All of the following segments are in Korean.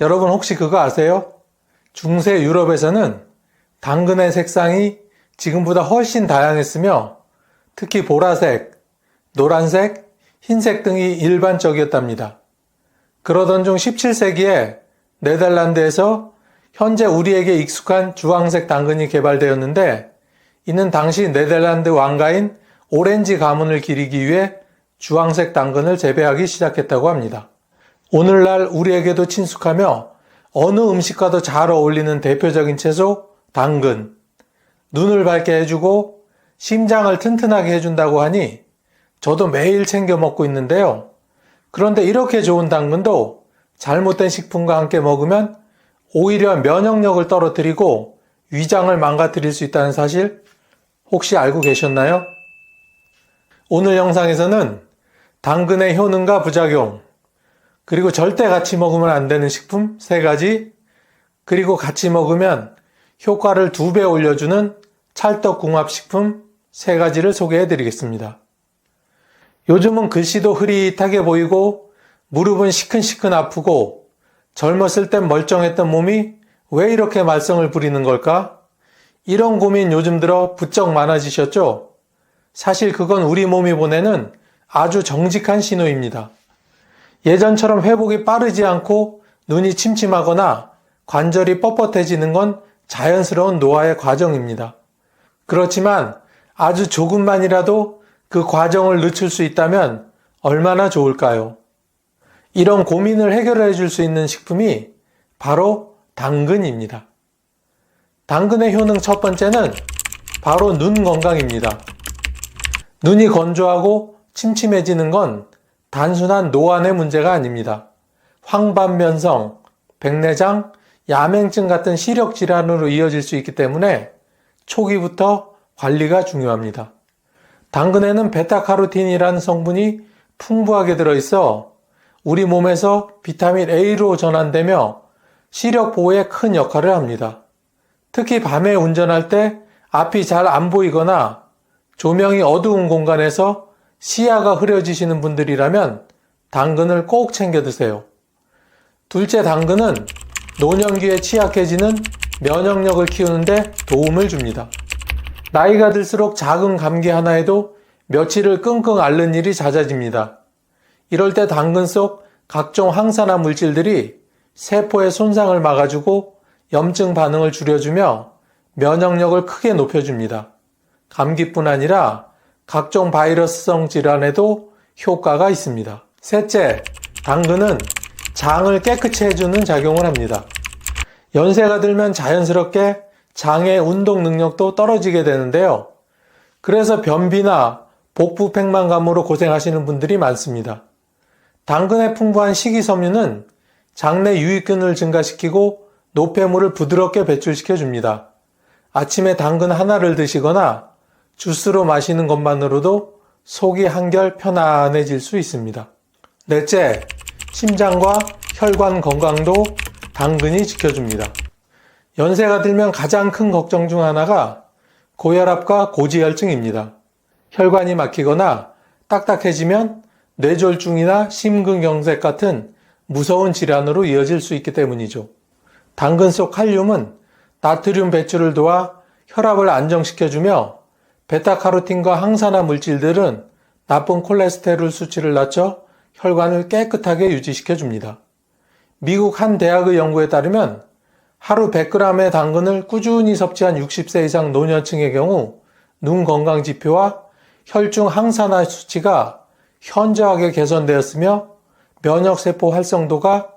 여러분 혹시 그거 아세요? 중세 유럽에서는 당근의 색상이 지금보다 훨씬 다양했으며 특히 보라색, 노란색, 흰색 등이 일반적이었답니다. 그러던 중 17세기에 네덜란드에서 현재 우리에게 익숙한 주황색 당근이 개발되었는데 이는 당시 네덜란드 왕가인 오렌지 가문을 기리기 위해 주황색 당근을 재배하기 시작했다고 합니다. 오늘날 우리에게도 친숙하며 어느 음식과도 잘 어울리는 대표적인 채소 당근. 눈을 밝게 해주고 심장을 튼튼하게 해준다고 하니 저도 매일 챙겨 먹고 있는데요. 그런데 이렇게 좋은 당근도 잘못된 식품과 함께 먹으면 오히려 면역력을 떨어뜨리고 위장을 망가뜨릴 수 있다는 사실 혹시 알고 계셨나요? 오늘 영상에서는 당근의 효능과 부작용, 그리고 절대 같이 먹으면 안 되는 식품 3가지, 그리고 같이 먹으면 효과를 2배 올려주는 찰떡궁합식품 3가지를 소개해 드리겠습니다. 요즘은 글씨도 흐릿하게 보이고 무릎은 시큰시큰 아프고 젊었을 땐 멀쩡했던 몸이 왜 이렇게 말썽을 부리는 걸까? 이런 고민 요즘 들어 부쩍 많아지셨죠? 사실 그건 우리 몸이 보내는 아주 정직한 신호입니다. 예전처럼 회복이 빠르지 않고 눈이 침침하거나 관절이 뻣뻣해지는 건 자연스러운 노화의 과정입니다. 그렇지만 아주 조금만이라도 그 과정을 늦출 수 있다면 얼마나 좋을까요? 이런 고민을 해결해 줄 수 있는 식품이 바로 당근입니다. 당근의 효능 첫 번째는 바로 눈 건강입니다. 눈이 건조하고 침침해지는 건 단순한 노안의 문제가 아닙니다. 황반변성, 백내장, 야맹증 같은 시력 질환으로 이어질 수 있기 때문에 초기부터 관리가 중요합니다. 당근에는 베타카로틴이라는 성분이 풍부하게 들어있어 우리 몸에서 비타민 A로 전환되며 시력 보호에 큰 역할을 합니다. 특히 밤에 운전할 때 앞이 잘 안 보이거나 조명이 어두운 공간에서 시야가 흐려지시는 분들이라면 당근을 꼭 챙겨 드세요. 둘째, 당근은 노년기에 취약해지는 면역력을 키우는데 도움을 줍니다. 나이가 들수록 작은 감기 하나에도 며칠을 끙끙 앓는 일이 잦아집니다. 이럴 때 당근 속 각종 항산화 물질들이 세포의 손상을 막아주고 염증 반응을 줄여주며 면역력을 크게 높여줍니다. 감기뿐 아니라 각종 바이러스성 질환에도 효과가 있습니다. 셋째, 당근은 장을 깨끗이 해주는 작용을 합니다. 연세가 들면 자연스럽게 장의 운동 능력도 떨어지게 되는데요. 그래서 변비나 복부 팽만감으로 고생하시는 분들이 많습니다. 당근의 풍부한 식이섬유는 장내 유익균을 증가시키고 노폐물을 부드럽게 배출시켜 줍니다. 아침에 당근 하나를 드시거나 주스로 마시는 것만으로도 속이 한결 편안해질 수 있습니다. 넷째, 심장과 혈관 건강도 당근이 지켜줍니다. 연세가 들면 가장 큰 걱정 중 하나가 고혈압과 고지혈증입니다. 혈관이 막히거나 딱딱해지면 뇌졸중이나 심근경색 같은 무서운 질환으로 이어질 수 있기 때문이죠. 당근 속 칼륨은 나트륨 배출을 도와 혈압을 안정시켜주며 베타카로틴과 항산화 물질들은 나쁜 콜레스테롤 수치를 낮춰 혈관을 깨끗하게 유지시켜줍니다. 미국 한 대학의 연구에 따르면 하루 100g의 당근을 꾸준히 섭취한 60세 이상 노년층의 경우 눈 건강 지표와 혈중 항산화 수치가 현저하게 개선되었으며 면역세포 활성도가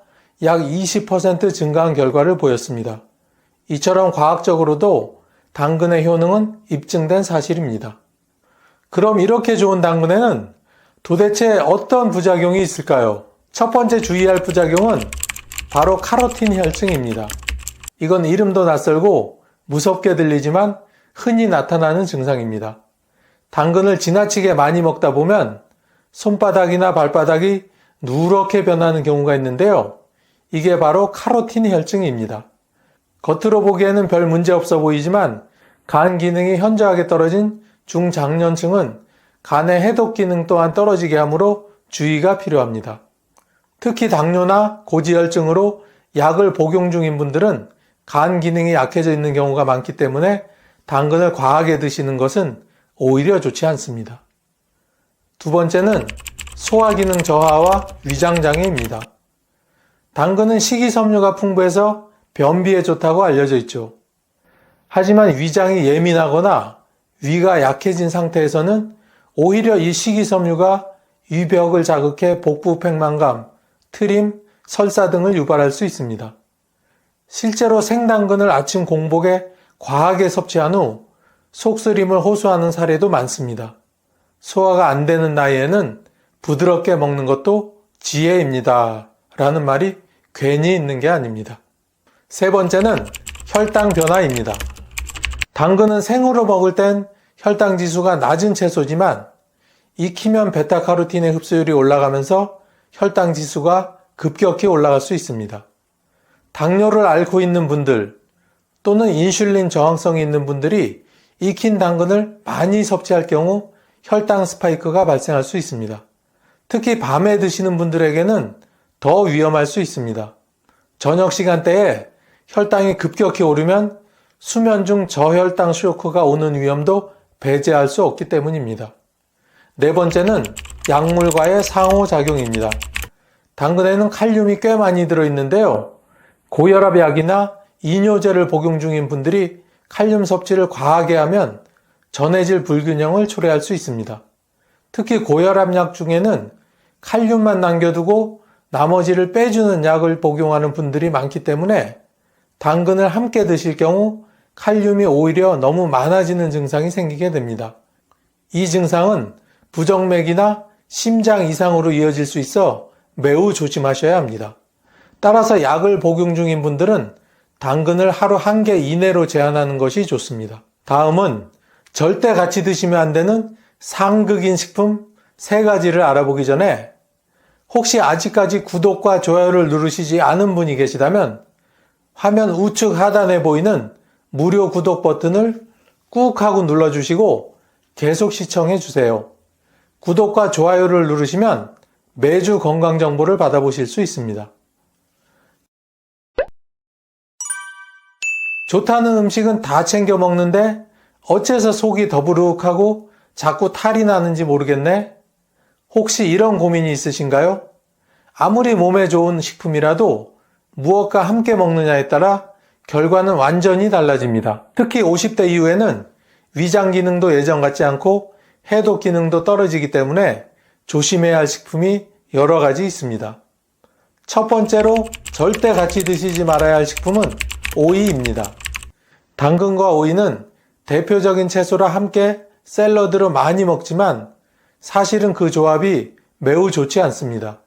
약 20% 증가한 결과를 보였습니다. 이처럼 과학적으로도 당근의 효능은 입증된 사실입니다. 그럼 이렇게 좋은 당근에는 도대체 어떤 부작용이 있을까요? 첫 번째 주의할 부작용은 바로 카로틴 혈증입니다. 이건 이름도 낯설고 무섭게 들리지만 흔히 나타나는 증상입니다. 당근을 지나치게 많이 먹다 보면 손바닥이나 발바닥이 누렇게 변하는 경우가 있는데요. 이게 바로 카로틴 혈증입니다. 겉으로 보기에는 별 문제 없어 보이지만 간 기능이 현저하게 떨어진 중장년층은 간의 해독 기능 또한 떨어지게 하므로 주의가 필요합니다. 특히 당뇨나 고지혈증으로 약을 복용 중인 분들은 간 기능이 약해져 있는 경우가 많기 때문에 당근을 과하게 드시는 것은 오히려 좋지 않습니다. 두 번째는 소화기능 저하와 위장장애입니다. 당근은 식이섬유가 풍부해서 변비에 좋다고 알려져 있죠. 하지만 위장이 예민하거나 위가 약해진 상태에서는 오히려 이 식이섬유가 위벽을 자극해 복부 팽만감, 트림, 설사 등을 유발할 수 있습니다. 실제로 생당근을 아침 공복에 과하게 섭취한 후 속쓰림을 호소하는 사례도 많습니다. 소화가 안 되는 나이에는 부드럽게 먹는 것도 지혜입니다. 라는 말이 괜히 있는 게 아닙니다. 세 번째는 혈당 변화입니다. 당근은 생으로 먹을 땐 혈당 지수가 낮은 채소지만 익히면 베타카로틴의 흡수율이 올라가면서 혈당 지수가 급격히 올라갈 수 있습니다. 당뇨를 앓고 있는 분들 또는 인슐린 저항성이 있는 분들이 익힌 당근을 많이 섭취할 경우 혈당 스파이크가 발생할 수 있습니다. 특히 밤에 드시는 분들에게는 더 위험할 수 있습니다. 저녁 시간대에 혈당이 급격히 오르면 수면 중 저혈당 쇼크가 오는 위험도 배제할 수 없기 때문입니다. 네 번째는 약물과의 상호작용입니다. 당근에는 칼륨이 꽤 많이 들어있는데요. 고혈압약이나 이뇨제를 복용 중인 분들이 칼륨 섭취를 과하게 하면 전해질 불균형을 초래할 수 있습니다. 특히 고혈압약 중에는 칼륨만 남겨두고 나머지를 빼주는 약을 복용하는 분들이 많기 때문에 당근을 함께 드실 경우 칼륨이 오히려 너무 많아지는 증상이 생기게 됩니다. 이 증상은 부정맥이나 심장 이상으로 이어질 수 있어 매우 조심하셔야 합니다. 따라서 약을 복용 중인 분들은 당근을 하루 1개 이내로 제한하는 것이 좋습니다. 다음은 절대 같이 드시면 안 되는 상극인 식품 3가지를 알아보기 전에 혹시 아직까지 구독과 좋아요를 누르시지 않은 분이 계시다면 화면 우측 하단에 보이는 무료 구독 버튼을 꾹 하고 눌러주시고 계속 시청해 주세요. 구독과 좋아요를 누르시면 매주 건강 정보를 받아보실 수 있습니다. 좋다는 음식은 다 챙겨 먹는데 어째서 속이 더부룩하고 자꾸 탈이 나는지 모르겠네? 혹시 이런 고민이 있으신가요? 아무리 몸에 좋은 식품이라도 무엇과 함께 먹느냐에 따라 결과는 완전히 달라집니다. 특히 50대 이후에는 위장 기능도 예전 같지 않고 해독 기능도 떨어지기 때문에 조심해야 할 식품이 여러 가지 있습니다. 첫 번째로 절대 같이 드시지 말아야 할 식품은 오이입니다. 당근과 오이는 대표적인 채소라 함께 샐러드로 많이 먹지만 사실은 그 조합이 매우 좋지 않습니다.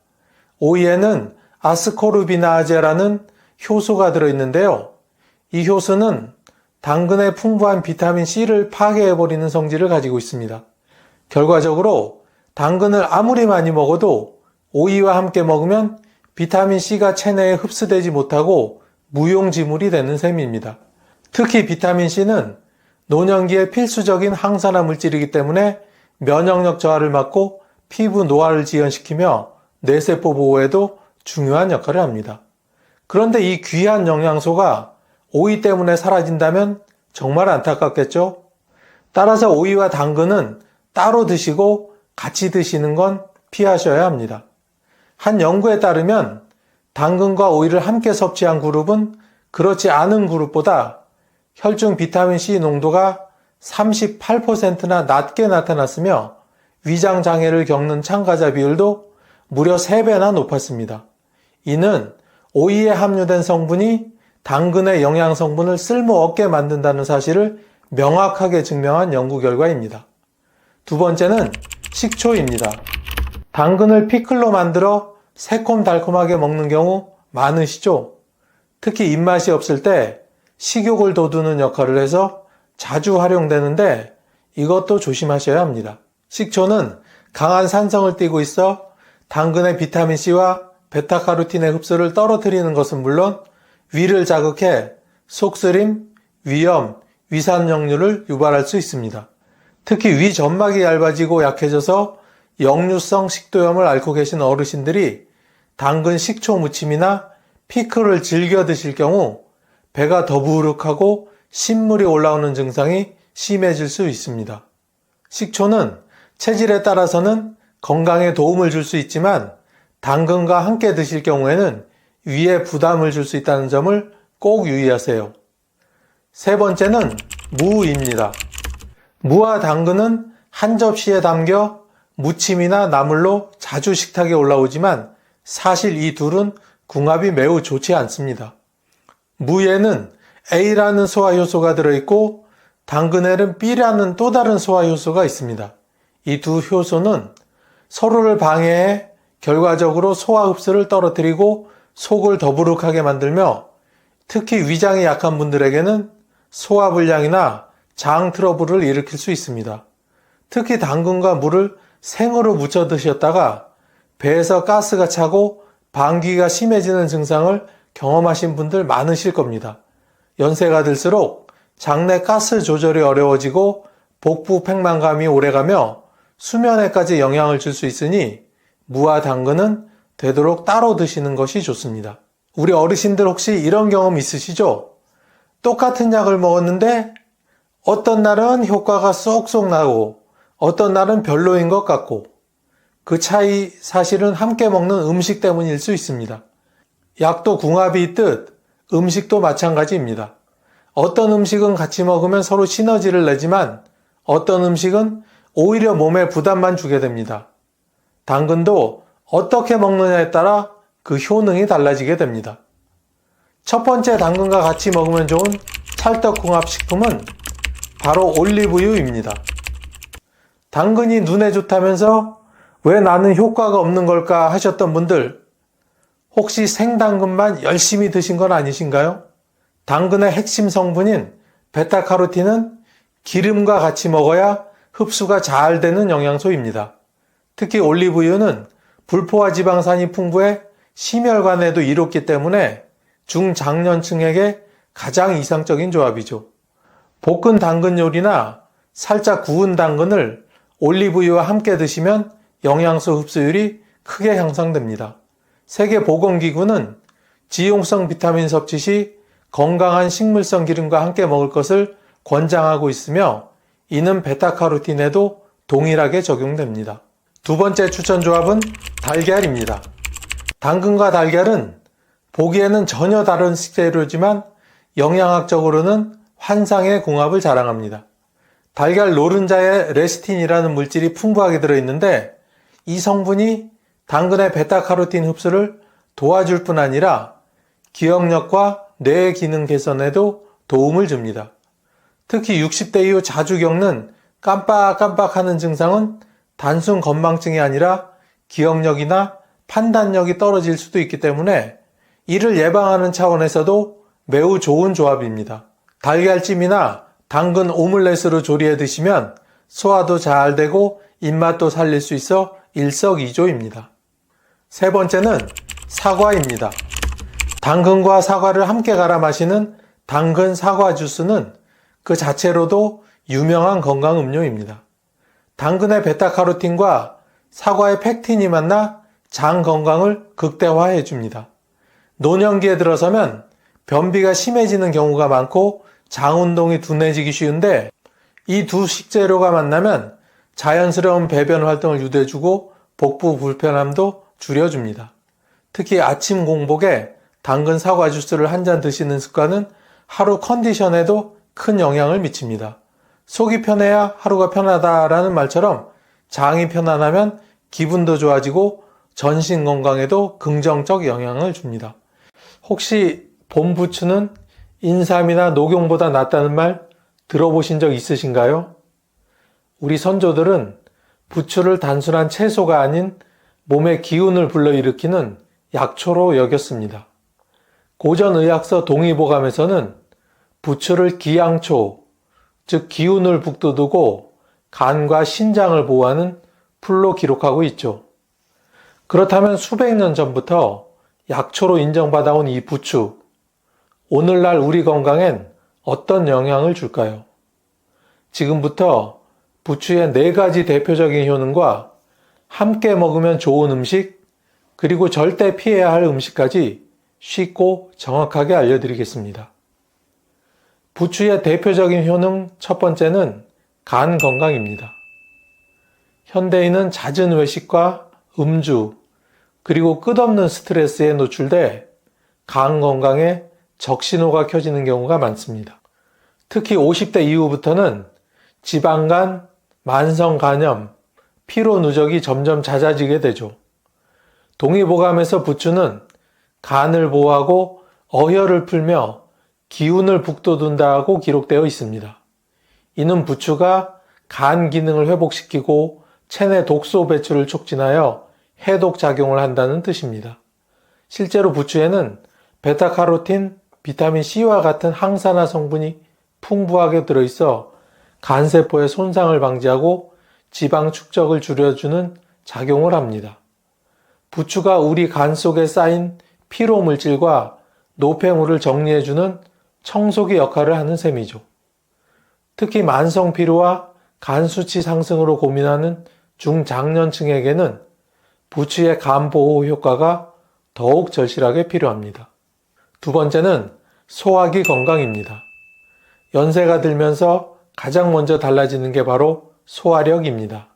오이에는 아스코르비나아제라는 효소가 들어있는데요. 이 효소는 당근의 풍부한 비타민C를 파괴해버리는 성질을 가지고 있습니다. 결과적으로 당근을 아무리 많이 먹어도 오이와 함께 먹으면 비타민C가 체내에 흡수되지 못하고 무용지물이 되는 셈입니다. 특히 비타민C는 노년기에 필수적인 항산화 물질이기 때문에 면역력 저하를 막고 피부 노화를 지연시키며 뇌세포 보호에도 중요한 역할을 합니다. 그런데 이 귀한 영양소가 오이 때문에 사라진다면 정말 안타깝겠죠? 따라서 오이와 당근은 따로 드시고 같이 드시는 건 피하셔야 합니다. 한 연구에 따르면 당근과 오이를 함께 섭취한 그룹은 그렇지 않은 그룹보다 혈중 비타민C 농도가 38%나 낮게 나타났으며 위장장애를 겪는 참가자 비율도 무려 3배나 높았습니다. 이는 오이에 함유된 성분이 당근의 영양 성분을 쓸모없게 만든다는 사실을 명확하게 증명한 연구 결과입니다. 두 번째는 식초입니다. 당근을 피클로 만들어 새콤달콤하게 먹는 경우 많으시죠? 특히 입맛이 없을 때 식욕을 돋우는 역할을 해서 자주 활용되는데 이것도 조심하셔야 합니다. 식초는 강한 산성을 띠고 있어 당근의 비타민C와 베타카로틴의 흡수를 떨어뜨리는 것은 물론 위를 자극해 속쓰림, 위염, 위산역류를 유발할 수 있습니다. 특히 위 점막이 얇아지고 약해져서 역류성 식도염을 앓고 계신 어르신들이 당근 식초 무침이나 피클을 즐겨 드실 경우 배가 더부룩하고 신물이 올라오는 증상이 심해질 수 있습니다. 식초는 체질에 따라서는 건강에 도움을 줄 수 있지만 당근과 함께 드실 경우에는 위에 부담을 줄 수 있다는 점을 꼭 유의하세요. 세 번째는 무입니다. 무와 당근은 한 접시에 담겨 무침이나 나물로 자주 식탁에 올라오지만 사실 이 둘은 궁합이 매우 좋지 않습니다. 무에는 A라는 소화 효소가 들어있고 당근에는 B라는 또 다른 소화 효소가 있습니다. 이 두 효소는 서로를 방해해 결과적으로 소화 흡수를 떨어뜨리고 속을 더부룩하게 만들며 특히 위장이 약한 분들에게는 소화불량이나 장 트러블을 일으킬 수 있습니다. 특히 당근과 무를 생으로 무쳐 드셨다가 배에서 가스가 차고 방귀가 심해지는 증상을 경험하신 분들 많으실 겁니다. 연세가 들수록 장내 가스 조절이 어려워지고 복부 팽만감이 오래가며 수면에까지 영향을 줄 수 있으니 무와 당근은 되도록 따로 드시는 것이 좋습니다. 우리 어르신들 혹시 이런 경험 있으시죠? 똑같은 약을 먹었는데 어떤 날은 효과가 쏙쏙 나고 어떤 날은 별로인 것 같고 그 차이 사실은 함께 먹는 음식 때문일 수 있습니다. 약도 궁합이 있듯 음식도 마찬가지입니다. 어떤 음식은 같이 먹으면 서로 시너지를 내지만 어떤 음식은 오히려 몸에 부담만 주게 됩니다. 당근도 어떻게 먹느냐에 따라 그 효능이 달라지게 됩니다. 첫 번째 당근과 같이 먹으면 좋은 찰떡궁합식품은 바로 올리브유입니다. 당근이 눈에 좋다면서 왜 나는 효과가 없는 걸까 하셨던 분들, 혹시 생당근만 열심히 드신 건 아니신가요? 당근의 핵심 성분인 베타카로틴은 기름과 같이 먹어야 흡수가 잘 되는 영양소입니다. 특히 올리브유는 불포화 지방산이 풍부해 심혈관에도 이롭기 때문에 중장년층에게 가장 이상적인 조합이죠. 볶은 당근 요리나 살짝 구운 당근을 올리브유와 함께 드시면 영양소 흡수율이 크게 향상됩니다. 세계보건기구는 지용성 비타민 섭취 시 건강한 식물성 기름과 함께 먹을 것을 권장하고 있으며 이는 베타카로틴에도 동일하게 적용됩니다. 두 번째 추천 조합은 달걀입니다. 당근과 달걀은 보기에는 전혀 다른 식재료지만 영양학적으로는 환상의 궁합을 자랑합니다. 달걀 노른자에 레시틴이라는 물질이 풍부하게 들어있는데 이 성분이 당근의 베타카로틴 흡수를 도와줄 뿐 아니라 기억력과 뇌 기능 개선에도 도움을 줍니다. 특히 60대 이후 자주 겪는 깜빡깜빡하는 증상은 단순 건망증이 아니라 기억력이나 판단력이 떨어질 수도 있기 때문에 이를 예방하는 차원에서도 매우 좋은 조합입니다. 달걀찜이나 당근 오믈렛으로 조리해 드시면 소화도 잘 되고 입맛도 살릴 수 있어 일석이조입니다. 세 번째는 사과입니다. 당근과 사과를 함께 갈아 마시는 당근 사과 주스는 그 자체로도 유명한 건강 음료입니다. 당근의 베타카로틴과 사과의 펙틴이 만나 장 건강을 극대화해 줍니다. 노년기에 들어서면 변비가 심해지는 경우가 많고 장 운동이 둔해지기 쉬운데 이 두 식재료가 만나면 자연스러운 배변 활동을 유도해주고 복부 불편함도 줄여줍니다. 특히 아침 공복에 당근 사과 주스를 한 잔 드시는 습관은 하루 컨디션에도 큰 영향을 미칩니다. 속이 편해야 하루가 편하다라는 말처럼 장이 편안하면 기분도 좋아지고 전신 건강에도 긍정적 영향을 줍니다. 혹시 봄 부추는 인삼이나 녹용보다 낫다는 말 들어보신 적 있으신가요? 우리 선조들은 부추를 단순한 채소가 아닌 몸의 기운을 불러일으키는 약초로 여겼습니다. 고전 의학서 동의보감에서는 부추를 기양초, 즉 기운을 북돋우고 간과 신장을 보호하는 풀로 기록하고 있죠. 그렇다면 수백 년 전부터 약초로 인정받아온 이 부추, 오늘날 우리 건강엔 어떤 영향을 줄까요? 지금부터 부추의 4가지 대표적인 효능과 함께 먹으면 좋은 음식, 그리고 절대 피해야 할 음식까지 쉽고 정확하게 알려드리겠습니다. 부추의 대표적인 효능 첫 번째는 간 건강입니다. 현대인은 잦은 외식과 음주, 그리고 끝없는 스트레스에 노출돼 간 건강에 적신호가 켜지는 경우가 많습니다. 특히 50대 이후부터는 지방간, 만성간염, 피로 누적이 점점 잦아지게 되죠. 동의보감에서 부추는 간을 보호하고 어혈을 풀며 기운을 북돋운다고 기록되어 있습니다. 이는 부추가 간 기능을 회복시키고 체내 독소 배출을 촉진하여 해독 작용을 한다는 뜻입니다. 실제로 부추에는 베타카로틴, 비타민 C와 같은 항산화 성분이 풍부하게 들어있어 간세포의 손상을 방지하고 지방 축적을 줄여주는 작용을 합니다. 부추가 우리 간 속에 쌓인 피로 물질과 노폐물을 정리해주는 청소기 역할을 하는 셈이죠. 특히 만성 피로와 간 수치 상승으로 고민하는 중장년층에게는 부추의 간 보호 효과가 더욱 절실하게 필요합니다. 두 번째는 소화기 건강입니다. 연세가 들면서 가장 먼저 달라지는 게 바로 소화력입니다.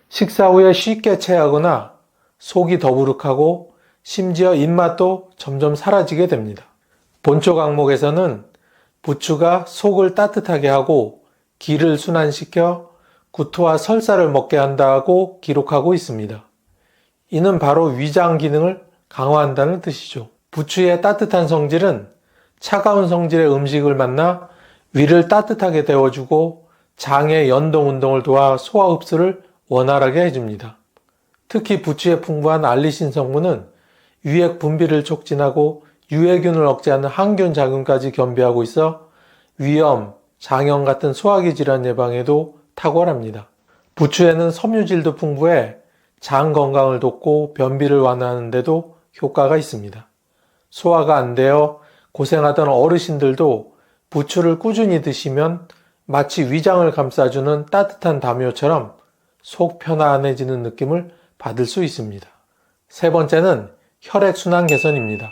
식사 후에 쉽게 체하거나 속이 더부룩하고 심지어 입맛도 점점 사라지게 됩니다. 본초 강목에서는 부추가 속을 따뜻하게 하고 기를 순환시켜 구토와 설사를 먹게 한다고 기록하고 있습니다. 이는 바로 위장 기능을 강화한다는 뜻이죠. 부추의 따뜻한 성질은 차가운 성질의 음식을 만나 위를 따뜻하게 데워주고 장의 연동 운동을 도와 소화 흡수를 원활하게 해줍니다. 특히 부추에 풍부한 알리신 성분은 유액 분비를 촉진하고 유해균을 억제하는 항균 작용까지 겸비하고 있어 위염, 장염 같은 소화기 질환 예방에도 탁월합니다. 부추에는 섬유질도 풍부해 장 건강을 돕고 변비를 완화하는 데도 효과가 있습니다. 소화가 안 되어 고생하던 어르신들도 부추를 꾸준히 드시면 마치 위장을 감싸주는 따뜻한 담요처럼 속 편안해지는 느낌을 받을 수 있습니다. 세 번째는 혈액순환 개선입니다.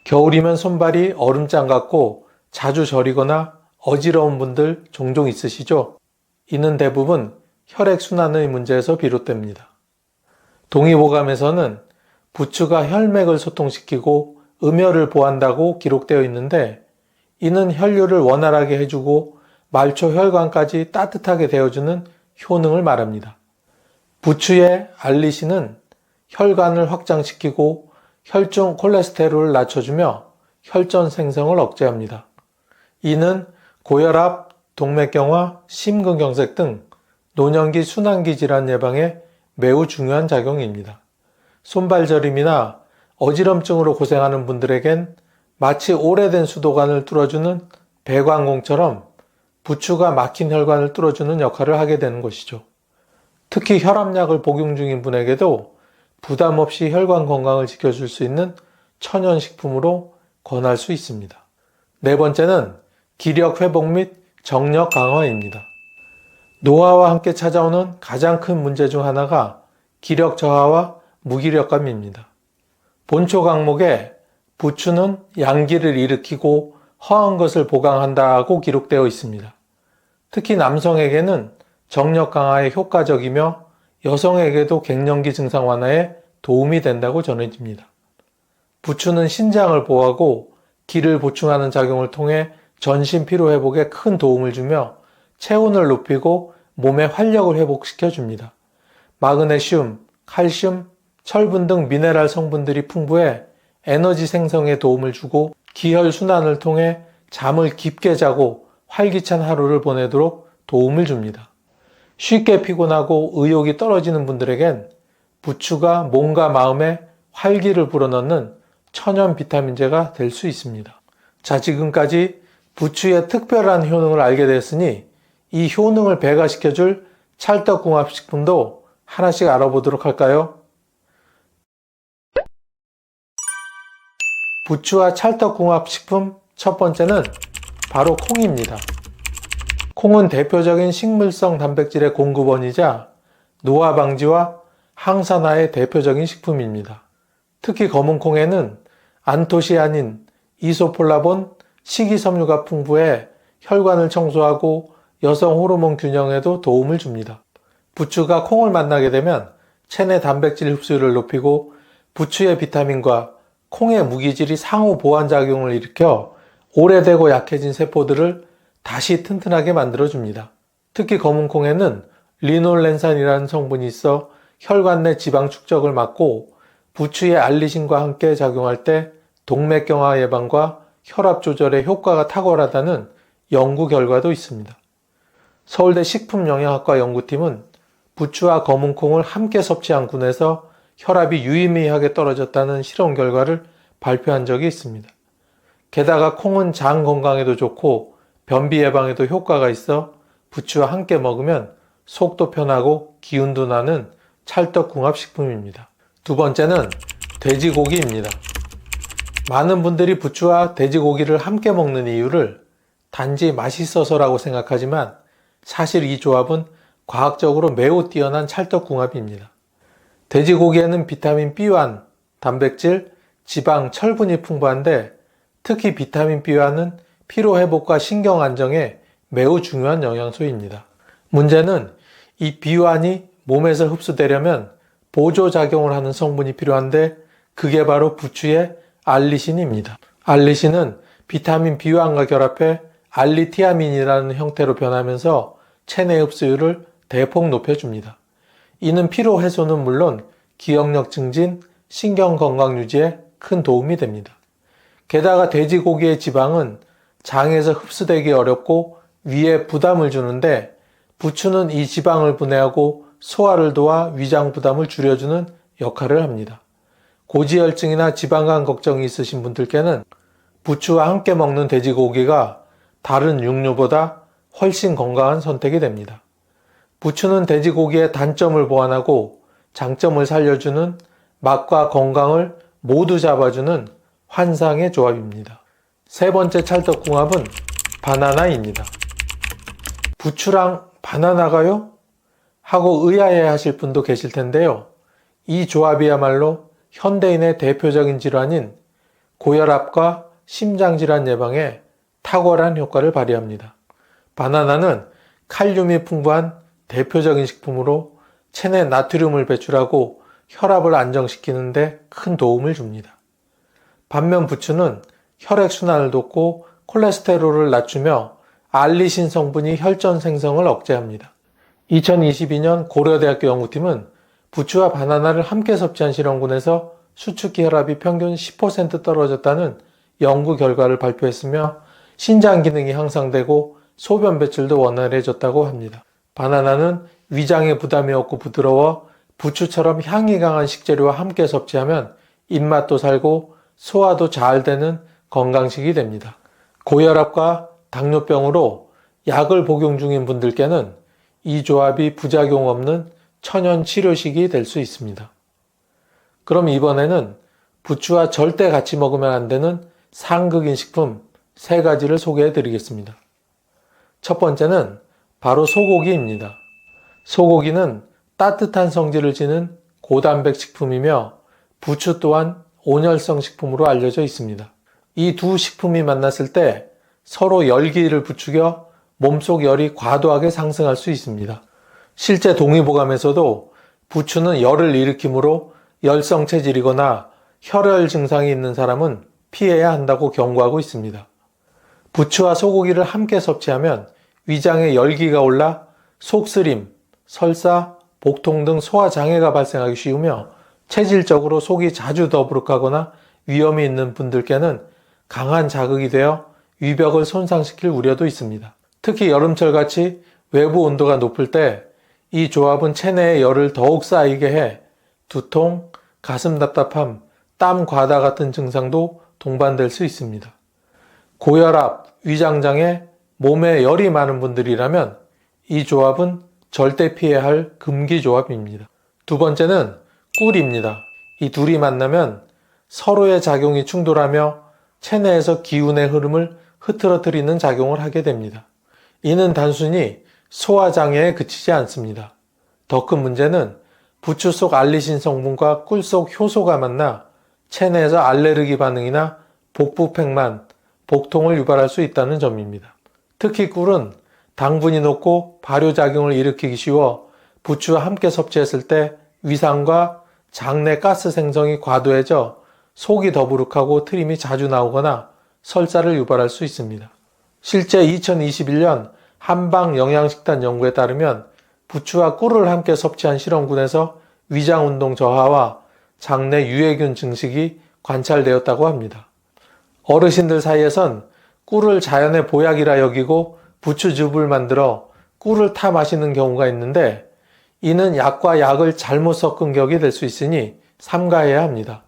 겨울이면 손발이 얼음장 같고 자주 저리거나 어지러운 분들 종종 있으시죠? 이는 대부분 혈액순환의 문제에서 비롯됩니다. 동의보감에서는 부추가 혈맥을 소통시키고 음혈을 보한다고 기록되어 있는데 이는 혈류를 원활하게 해주고 말초 혈관까지 따뜻하게 데워주는 효능을 말합니다. 부추의 알리신은 혈관을 확장시키고 혈중 콜레스테롤을 낮춰주며 혈전 생성을 억제합니다. 이는 고혈압, 동맥경화, 심근경색 등 노년기 순환기 질환 예방에 매우 중요한 작용입니다. 손발저림이나 어지럼증으로 고생하는 분들에겐 마치 오래된 수도관을 뚫어주는 배관공처럼 부추가 막힌 혈관을 뚫어주는 역할을 하게 되는 것이죠. 특히 혈압약을 복용 중인 분에게도 부담 없이 혈관 건강을 지켜줄 수 있는 천연식품으로 권할 수 있습니다. 네 번째는 기력 회복 및 정력 강화입니다. 노화와 함께 찾아오는 가장 큰 문제 중 하나가 기력 저하와 무기력감입니다. 본초 강목에 부추는 양기를 일으키고 허한 것을 보강한다고 기록되어 있습니다. 특히 남성에게는 정력 강화에 효과적이며 여성에게도 갱년기 증상 완화에 도움이 된다고 전해집니다. 부추는 신장을 보호하고 기를 보충하는 작용을 통해 전신 피로 회복에 큰 도움을 주며 체온을 높이고 몸의 활력을 회복시켜 줍니다. 마그네슘, 칼슘, 철분 등 미네랄 성분들이 풍부해 에너지 생성에 도움을 주고 기혈 순환을 통해 잠을 깊게 자고 활기찬 하루를 보내도록 도움을 줍니다. 쉽게 피곤하고 의욕이 떨어지는 분들에겐 부추가 몸과 마음에 활기를 불어넣는 천연 비타민제가 될 수 있습니다. 자, 지금까지 부추의 특별한 효능을 알게 됐으니 이 효능을 배가시켜줄 찰떡궁합식품도 하나씩 알아보도록 할까요? 부추와 찰떡궁합식품 첫 번째는 바로 콩입니다. 콩은 대표적인 식물성 단백질의 공급원이자 노화 방지와 항산화의 대표적인 식품입니다. 특히 검은 콩에는 안토시아닌, 이소폴라본, 식이섬유가 풍부해 혈관을 청소하고 여성 호르몬 균형에도 도움을 줍니다. 부추가 콩을 만나게 되면 체내 단백질 흡수율을 높이고 부추의 비타민과 콩의 무기질이 상호 보완작용을 일으켜 오래되고 약해진 세포들을 다시 튼튼하게 만들어줍니다. 특히 검은콩에는 리놀렌산이라는 성분이 있어 혈관 내 지방 축적을 막고 부추의 알리신과 함께 작용할 때 동맥경화 예방과 혈압 조절에 효과가 탁월하다는 연구 결과도 있습니다. 서울대 식품영양학과 연구팀은 부추와 검은콩을 함께 섭취한 군에서 혈압이 유의미하게 떨어졌다는 실험 결과를 발표한 적이 있습니다. 게다가 콩은 장 건강에도 좋고 변비 예방에도 효과가 있어 부추와 함께 먹으면 속도 편하고 기운도 나는 찰떡궁합식품입니다. 두 번째는 돼지고기입니다. 많은 분들이 부추와 돼지고기를 함께 먹는 이유를 단지 맛있어서라고 생각하지만 사실 이 조합은 과학적으로 매우 뛰어난 찰떡궁합입니다. 돼지고기에는 비타민 B1, 단백질, 지방, 철분이 풍부한데 특히 비타민 B1은 피로회복과 신경안정에 매우 중요한 영양소입니다. 문제는 이 B1이 몸에서 흡수되려면 보조작용을 하는 성분이 필요한데 그게 바로 부추의 알리신입니다. 알리신은 비타민 B1과 결합해 알리티아민이라는 형태로 변하면서 체내 흡수율을 대폭 높여줍니다. 이는 피로 해소는 물론 기억력 증진, 신경 건강 유지에 큰 도움이 됩니다. 게다가 돼지고기의 지방은 장에서 흡수되기 어렵고 위에 부담을 주는데 부추는 이 지방을 분해하고 소화를 도와 위장 부담을 줄여주는 역할을 합니다. 고지혈증이나 지방간 걱정이 있으신 분들께는 부추와 함께 먹는 돼지고기가 다른 육류보다 훨씬 건강한 선택이 됩니다. 부추는 돼지고기의 단점을 보완하고 장점을 살려주는 맛과 건강을 모두 잡아주는 환상의 조합입니다. 세 번째 찰떡궁합은 바나나입니다. 부추랑 바나나가요? 하고 의아해 하실 분도 계실 텐데요. 이 조합이야말로 현대인의 대표적인 질환인 고혈압과 심장질환 예방에 탁월한 효과를 발휘합니다. 바나나는 칼륨이 풍부한 대표적인 식품으로 체내 나트륨을 배출하고 혈압을 안정시키는 데 큰 도움을 줍니다. 반면 부추는 혈액순환을 돕고 콜레스테롤을 낮추며 알리신 성분이 혈전 생성을 억제합니다. 2022년 고려대학교 연구팀은 부추와 바나나를 함께 섭취한 실험군에서 수축기 혈압이 평균 10% 떨어졌다는 연구 결과를 발표했으며 신장 기능이 향상되고 소변 배출도 원활해졌다고 합니다. 바나나는 위장에 부담이 없고 부드러워 부추처럼 향이 강한 식재료와 함께 섭취하면 입맛도 살고 소화도 잘 되는 건강식이 됩니다. 고혈압과 당뇨병으로 약을 복용 중인 분들께는 이 조합이 부작용 없는 천연 치료식이 될 수 있습니다. 그럼 이번에는 부추와 절대 같이 먹으면 안 되는 상극인 식품 3가지를 소개해 드리겠습니다. 첫 번째는 바로 소고기입니다. 소고기는 따뜻한 성질을 지닌 고단백 식품이며 부추 또한 온열성 식품으로 알려져 있습니다. 이 두 식품이 만났을 때 서로 열기를 부추겨 몸속 열이 과도하게 상승할 수 있습니다. 실제 동의보감에서도 부추는 열을 일으키므로 열성 체질이거나 혈열 증상이 있는 사람은 피해야 한다고 경고하고 있습니다. 부추와 소고기를 함께 섭취하면 위장에 열기가 올라 속쓰림, 설사, 복통 등 소화장애가 발생하기 쉬우며 체질적으로 속이 자주 더부룩하거나 위험이 있는 분들께는 강한 자극이 되어 위벽을 손상시킬 우려도 있습니다. 특히 여름철같이 외부 온도가 높을 때 이 조합은 체내에 열을 더욱 쌓이게 해 두통, 가슴 답답함, 땀 과다 같은 증상도 동반될 수 있습니다. 고혈압, 위장장애, 몸에 열이 많은 분들이라면 이 조합은 절대 피해야 할 금기 조합입니다. 두 번째는 꿀입니다. 이 둘이 만나면 서로의 작용이 충돌하며 체내에서 기운의 흐름을 흐트러뜨리는 작용을 하게 됩니다. 이는 단순히 소화장애에 그치지 않습니다. 더 큰 문제는 부추 속 알리신 성분과 꿀 속 효소가 만나 체내에서 알레르기 반응이나 복부팽만, 복통을 유발할 수 있다는 점입니다. 특히 꿀은 당분이 높고 발효작용을 일으키기 쉬워 부추와 함께 섭취했을 때 위산과 장내 가스 생성이 과도해져 속이 더부룩하고 트림이 자주 나오거나 설사를 유발할 수 있습니다. 실제 2021년 한방영양식단 연구에 따르면 부추와 꿀을 함께 섭취한 실험군에서 위장운동 저하와 장내 유해균 증식이 관찰되었다고 합니다. 어르신들 사이에선 꿀을 자연의 보약이라 여기고 부추즙을 만들어 꿀을 타 마시는 경우가 있는데 이는 약과 약을 잘못 섞은 격이 될 수 있으니 삼가해야 합니다.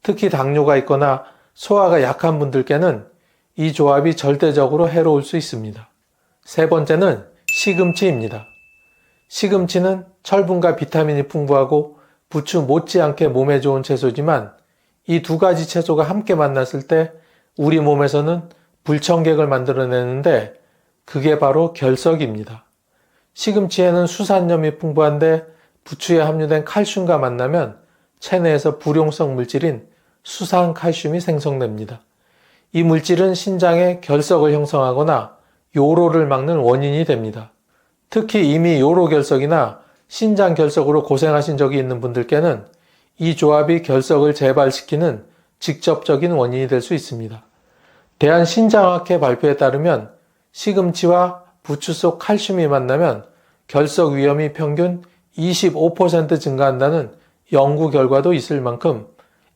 특히 당뇨가 있거나 소화가 약한 분들께는 이 조합이 절대적으로 해로울 수 있습니다. 세 번째는 시금치입니다. 시금치는 철분과 비타민이 풍부하고 부추 못지않게 몸에 좋은 채소지만 이 두 가지 채소가 함께 만났을 때 우리 몸에서는 불청객을 만들어내는데 그게 바로 결석입니다. 시금치에는 수산염이 풍부한데 부추에 함유된 칼슘과 만나면 체내에서 불용성 물질인 수산칼슘이 생성됩니다. 이 물질은 신장에 결석을 형성하거나 요로를 막는 원인이 됩니다. 특히 이미 요로결석이나 신장결석으로 고생하신 적이 있는 분들께는 이 조합이 결석을 재발시키는 직접적인 원인이 될 수 있습니다. 대한신장학회 발표에 따르면 시금치와 부추 속 칼슘이 만나면 결석 위험이 평균 25% 증가한다는 연구 결과도 있을 만큼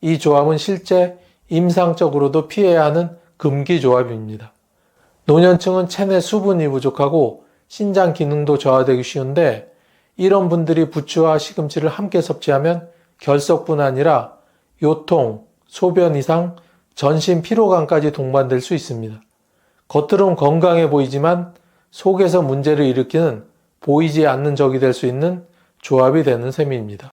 이 조합은 실제 임상적으로도 피해야 하는 금기 조합입니다. 노년층은 체내 수분이 부족하고 신장 기능도 저하되기 쉬운데 이런 분들이 부추와 시금치를 함께 섭취하면 결석뿐 아니라 요통, 소변 이상, 전신 피로감까지 동반될 수 있습니다. 겉으론 건강해 보이지만 속에서 문제를 일으키는 보이지 않는 적이 될 수 있는 조합이 되는 셈입니다.